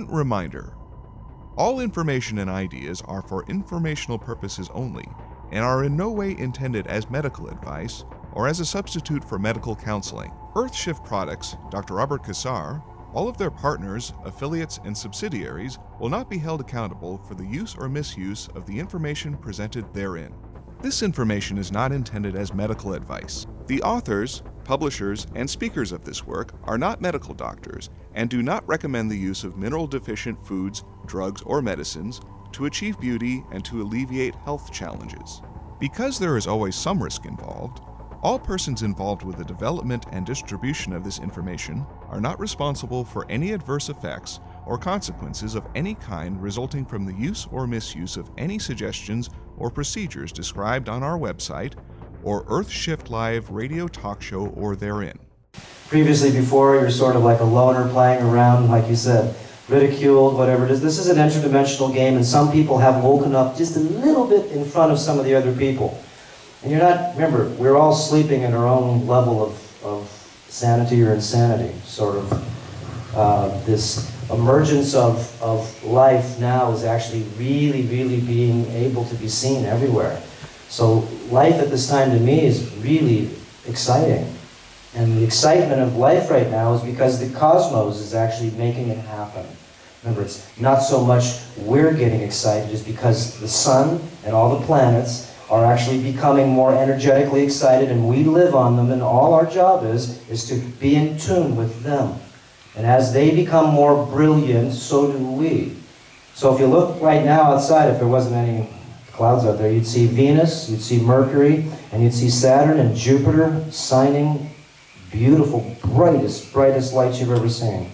important reminder. All information and ideas are for informational purposes only and are in no way intended as medical advice or as a substitute for medical counseling. Earthshift Products, Dr. Robert Cassar, all of their partners, affiliates, and subsidiaries will not be held accountable for the use or misuse of the information presented therein. This information is not intended as medical advice. The authors, publishers, and speakers of this work are not medical doctors and do not recommend the use of mineral-deficient foods, drugs, or medicines to achieve beauty and to alleviate health challenges. Because there is always some risk involved, all persons involved with the development and distribution of this information are not responsible for any adverse effects or consequences of any kind resulting from the use or misuse of any suggestions or procedures described on our website or Earthshift Live radio talk show or therein. Previously, before, you're sort of like a loner playing around, like you said, ridiculed, whatever it is. This is an interdimensional game, and some people have woken up just a little bit in front of some of the other people. And you're not, remember, we're all sleeping in our own level of sanity or insanity, sort of. This emergence of life now is actually really, really being able to be seen everywhere. So life at this time to me is really exciting. And the excitement of life right now is because the cosmos is actually making it happen. Remember, it's not so much we're getting excited, it's because the sun and all the planets are actually becoming more energetically excited, and we live on them, and all our job is to be in tune with them. And as they become more brilliant, so do we. So if you look right now outside, if there wasn't any clouds out there, you'd see Venus, you'd see Mercury, and you'd see Saturn and Jupiter shining beautiful, brightest lights you've ever seen.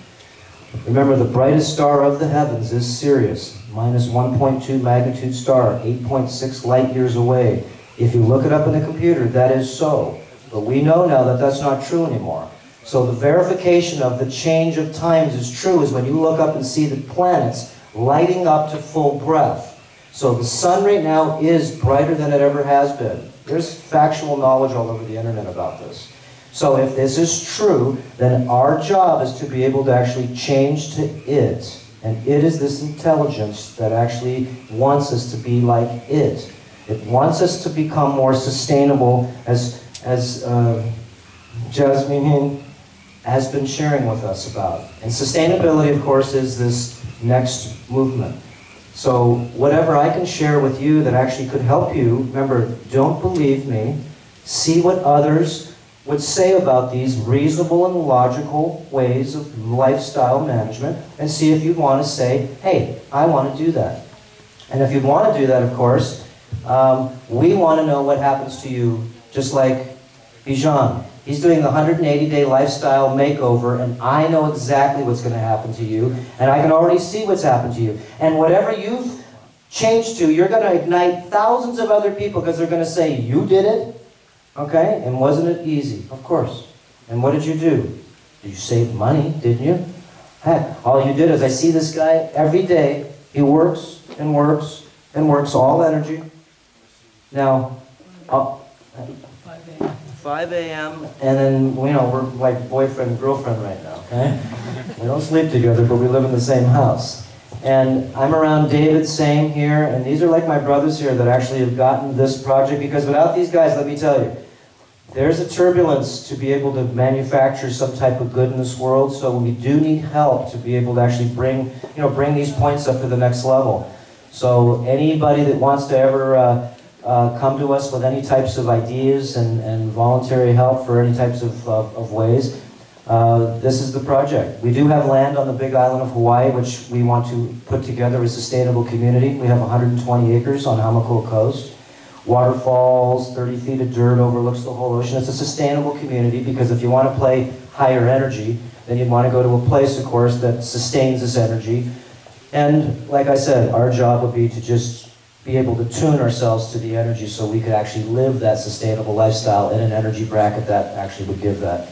Remember, the brightest star of the heavens is Sirius, minus 1.2 magnitude star, 8.6 light years away. If you look it up in the computer, that is so. But we know now that that's not true anymore. So the verification of the change of times is true is when you look up and see the planets lighting up to full breath. So the sun right now is brighter than it ever has been. There's factual knowledge all over the internet about this. So if this is true, then our job is to be able to actually change to it. And it is this intelligence that actually wants us to be like it. It wants us to become more sustainable, as Jasmine has been sharing with us about. And sustainability, of course, is this next movement. So whatever I can share with you that actually could help you, remember, don't believe me. See what others would say about these reasonable and logical ways of lifestyle management, and see if you'd want to say, hey, I want to do that. And if you'd want to do that, of course, we want to know what happens to you, just like Bijan. He's doing the 180-day lifestyle makeover, and I know exactly what's going to happen to you, and I can already see what's happened to you. And whatever you've changed to, you're going to ignite thousands of other people, because they're going to say, you did it. Okay, and wasn't it easy? Of course. And what did you do? You saved money, didn't you? Heck, all you did is, I see this guy every day. He works and works and works, all energy. Now, 5 a.m. and then, you know, we're like boyfriend and girlfriend right now, okay? We don't sleep together, but we live in the same house. And I'm around David, same here, and these are like my brothers here that actually have gotten this project, because without these guys, let me tell you, there's a turbulence to be able to manufacture some type of good in this world, so we do need help to be able to actually bring these points up to the next level. So anybody that wants to ever come to us with any types of ideas and voluntary help for any types of ways, this is the project. We do have land on the big island of Hawaii, which we want to put together a sustainable community. We have 120 acres on Hamakua Coast. Waterfalls, 30 feet of dirt overlooks the whole ocean. It's a sustainable community, because if you want to play higher energy, then you'd want to go to a place, of course, that sustains this energy. And like I said, our job would be to just be able to tune ourselves to the energy so we could actually live that sustainable lifestyle in an energy bracket that actually would give that.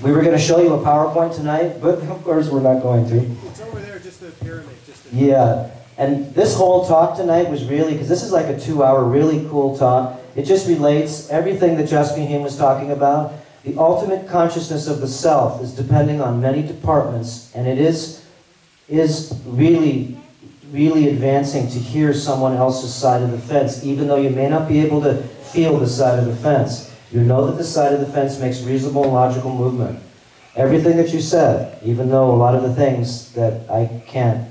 We were going to show you a PowerPoint tonight, but of course we're not going to. It's over there, just the pyramid. Yeah, and this whole talk tonight was really, because this is like a 2-hour really cool talk. It just relates everything that Jasmine was talking about. The ultimate consciousness of the self is depending on many departments, and it is really, really advancing to hear someone else's side of the fence, even though you may not be able to feel the side of the fence. You know that the side of the fence makes reasonable and logical movement. Everything that you said, even though a lot of the things that I can't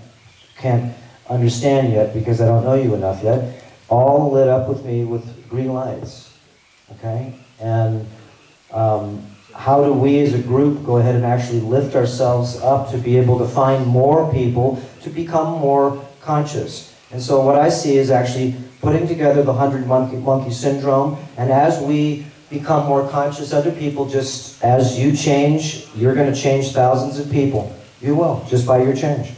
understand yet because I don't know you enough yet, all lit up with me with green lights, okay? And how do we as a group go ahead and actually lift ourselves up to be able to find more people to become more conscious? And so what I see is actually putting together the 100 monkey syndrome, and as we become more conscious, other people, just as you change, you're going to change thousands of people. You will, just by your change.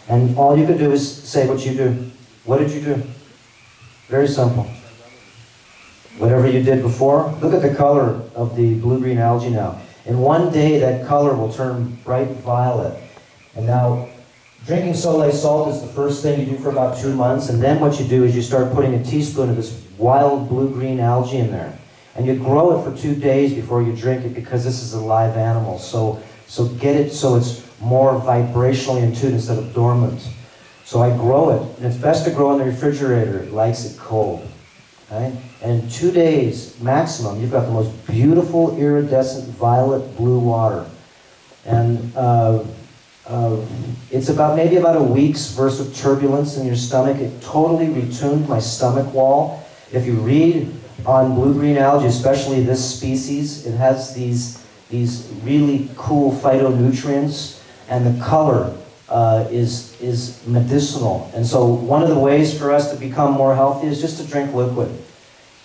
And all you can do is say what you do. What did you do? Very simple. Whatever you did before, look at the color of the blue-green algae now. In one day, that color will turn bright violet. And now, drinking Soleil salt is the first thing you do for about 2 months, and then what you do is you start putting a teaspoon of this wild blue-green algae in there. And you grow it for 2 days before you drink it because this is a live animal. So get it so it's more vibrationally in tune instead of dormant. So I grow it, and it's best to grow in the refrigerator. It likes it cold. Okay? And in 2 days maximum, you've got the most beautiful iridescent violet blue water. And it's maybe about a week's worth of turbulence in your stomach. It totally retuned my stomach wall. If you read on blue-green algae, especially this species, it has these really cool phytonutrients, and the color is medicinal. And so one of the ways for us to become more healthy is just to drink liquid.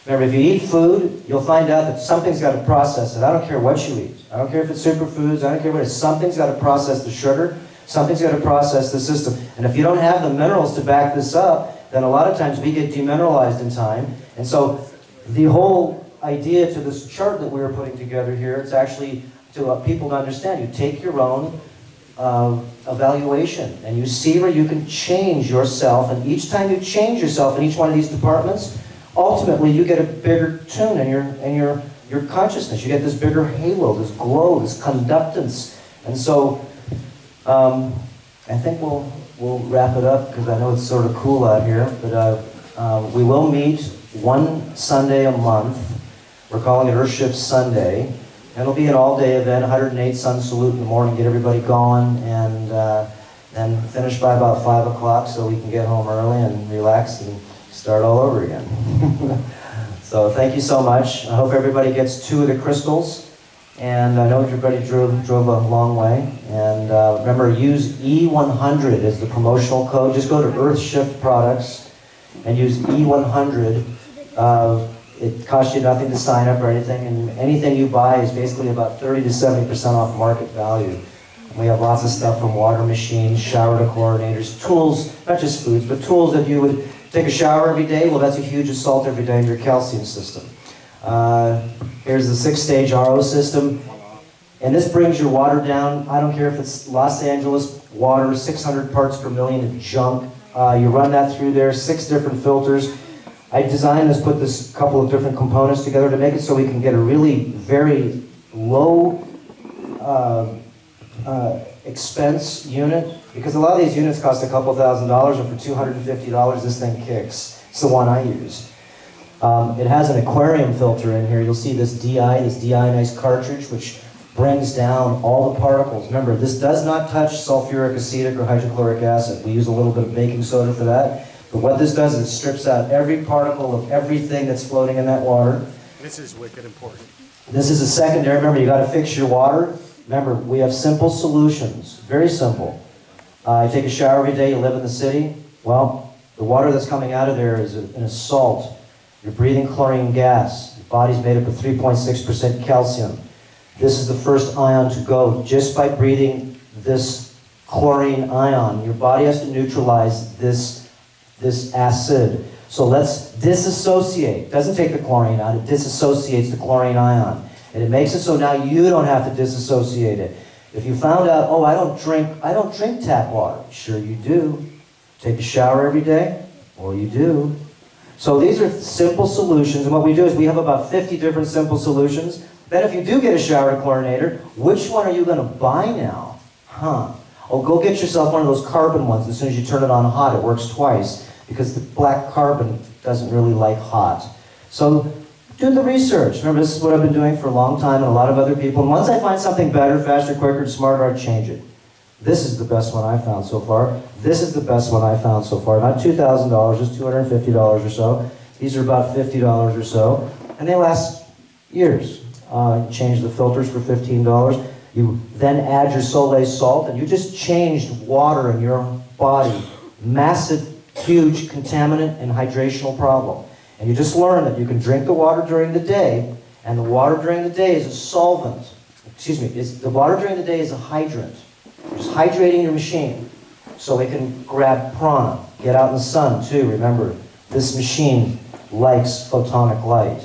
Remember, if you eat food, you'll find out that something's got to process it. I don't care what you eat. I don't care if it's superfoods. I don't care what it is. Something's got to process the sugar. Something's got to process the system. And if you don't have the minerals to back this up, then a lot of times we get demineralized in time. And so the whole idea to this chart that we were putting together here, it's actually to people to understand. You take your own evaluation, and you see where you can change yourself, and each time you change yourself in each one of these departments, ultimately you get a bigger tune in your consciousness. You get this bigger halo, this glow, this conductance. And so I think we'll wrap it up because I know it's sort of cool out here, but we will meet one Sunday a month. We're calling it Earth Shift Sunday. And it'll be an all-day event, 108 sun salute in the morning, get everybody going, and then finish by about 5 o'clock so we can get home early and relax and start all over again. So thank you so much. I hope everybody gets 2 of the crystals. And I know everybody drove a long way. And remember, use E100 as the promotional code. Just go to Earth Shift Products and use E100. It costs you nothing to sign up or anything, and anything you buy is basically about 30 to 70% off market value. And we have lots of stuff from water machines, shower chlorinators, tools, not just foods, but tools that you would take a shower every day. Well, that's a huge assault every day in your calcium system. Here's the 6-stage RO system, and this brings your water down. I don't care if it's Los Angeles water, 600 parts per million of junk. You run that through there, 6 different filters. I designed this, put this couple of different components together to make it so we can get a really very low expense unit, because a lot of these units cost a couple $1,000s, and for $250 this thing kicks. It's the one I use. It has an aquarium filter in here. You'll see this deionized cartridge, which brings down all the particles. Remember, this does not touch sulfuric, acetic, or hydrochloric acid. We use a little bit of baking soda for that. But what this does is it strips out every particle of everything that's floating in that water. This is wicked important. This is a secondary. Remember, you got to fix your water. Remember, we have simple solutions. Very simple. You take a shower every day. You live in the city. Well, the water that's coming out of there is an assault. You're breathing chlorine gas. Your body's made up of 3.6% calcium. This is the first ion to go. Just by breathing this chlorine ion, your body has to neutralize this acid. So let's disassociate. It doesn't take the chlorine out, it disassociates the chlorine ion. And it makes it so now you don't have to disassociate it. If you found out, oh, I don't drink tap water. Sure you do. Take a shower every day? Well, you do. So these are simple solutions, and what we do is we have about 50 different simple solutions. Then if you do get a shower chlorinator, which one are you going to buy now? Oh, go get yourself one of those carbon ones. As soon as you turn it on hot, it works twice, because the black carbon doesn't really like hot. So do the research. Remember, this is what I've been doing for a long time, and a lot of other people. And once I find something better, faster, quicker, and smarter, I change it. This is the best one I found so far. This is the best one I found so far. Not $2,000, just $250 or so. These are about $50 or so, and they last years. Change the filters for $15. You then add your Soleil salt, and you just changed water in your body. Massive, huge contaminant and hydrational problem. And you just learn that you can drink the water during the day, and the water during the day is a solvent. Excuse me, the water during the day is a hydrant. You're just hydrating your machine so it can grab prana. Get out in the sun too. Remember, this machine likes photonic light.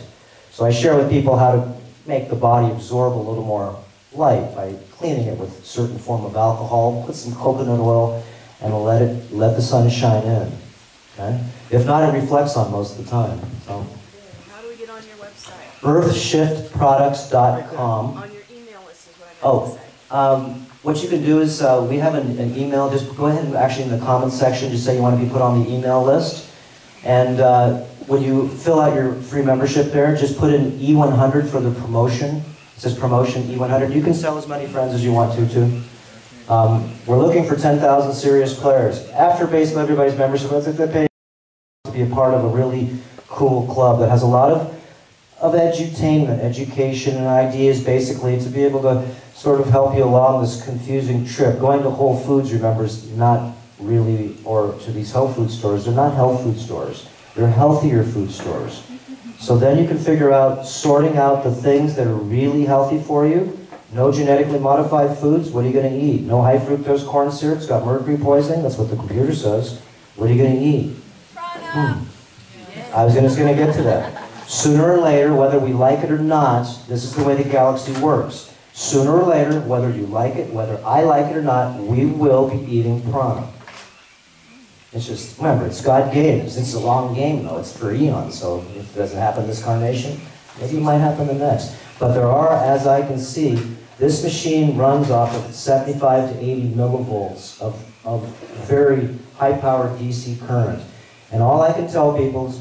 So I share with people how to make the body absorb a little more light by cleaning it with a certain form of alcohol, put some coconut oil, and let the sun shine in. Okay? If not, it reflects on most of the time. So. How do we get on your website? earthshiftproducts.com. On your email list is what I meant to say. What you can do is, we have an email. Just go ahead and actually in the comments section, just say you want to be put on the email list. And when you fill out your free membership there, just put in E100 for the promotion. It says promotion E100. You can sell as many friends as you want to, too. We're looking for 10,000 serious players. After basically everybody's membership, let's they pay to be a part of a really cool club that has a lot of edutainment, education, and ideas, basically, to be able to sort of help you along this confusing trip. Going to Whole Foods, remember, is not really, or to these health food stores, they're not health food stores. They're healthier food stores. So then you can figure out, sorting out the things that are really healthy for you. No genetically modified foods, what are you going to eat? No high fructose corn syrup, it's got mercury poisoning, that's what the computer says. What are you going to eat? Prana. I was just going to get to that. Sooner or later, whether we like it or not, this is the way the galaxy works. Sooner or later, whether you like it, whether I like it or not, we will be eating prana. It's just, remember, it's God gave. It's a long game, though. It's for eons, so if it doesn't happen this carnation, maybe it might happen the next. But there are, as I can see, this machine runs off of 75 to 80 millivolts of very high-powered DC current. And all I can tell people is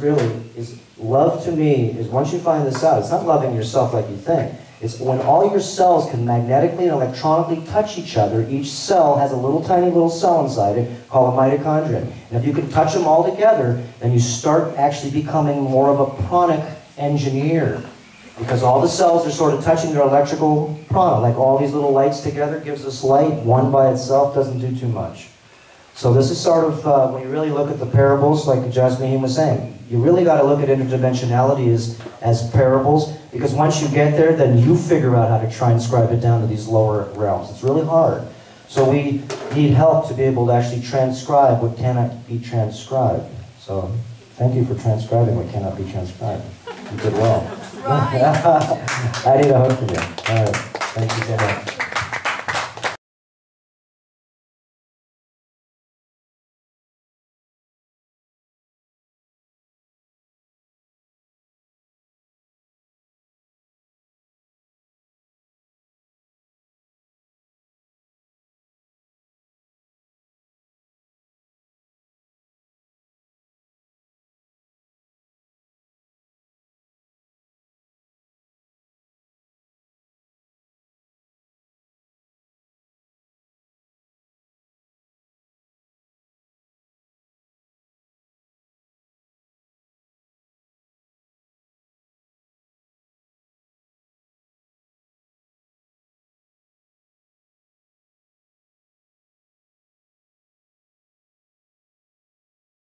love to me is, once you find this out, it's not loving yourself like you think. It's when all your cells can magnetically and electronically touch each other. Each cell has a tiny little cell inside it called a mitochondria. And if you can touch them all together, then you start actually becoming more of a pranic engineer. Because all the cells are sort of touching their electrical prana. Like all these little lights together gives us light. One by itself doesn't do too much. So this is sort of, when you really look at the parables, like Jasmine was saying, you really got to look at interdimensionality as parables, because once you get there, then you figure out how to transcribe it down to these lower realms. It's really hard. So we need help to be able to actually transcribe what cannot be transcribed. So thank you for transcribing what cannot be transcribed. You did well. Right. I need a hug from you. All right. Thank you so much.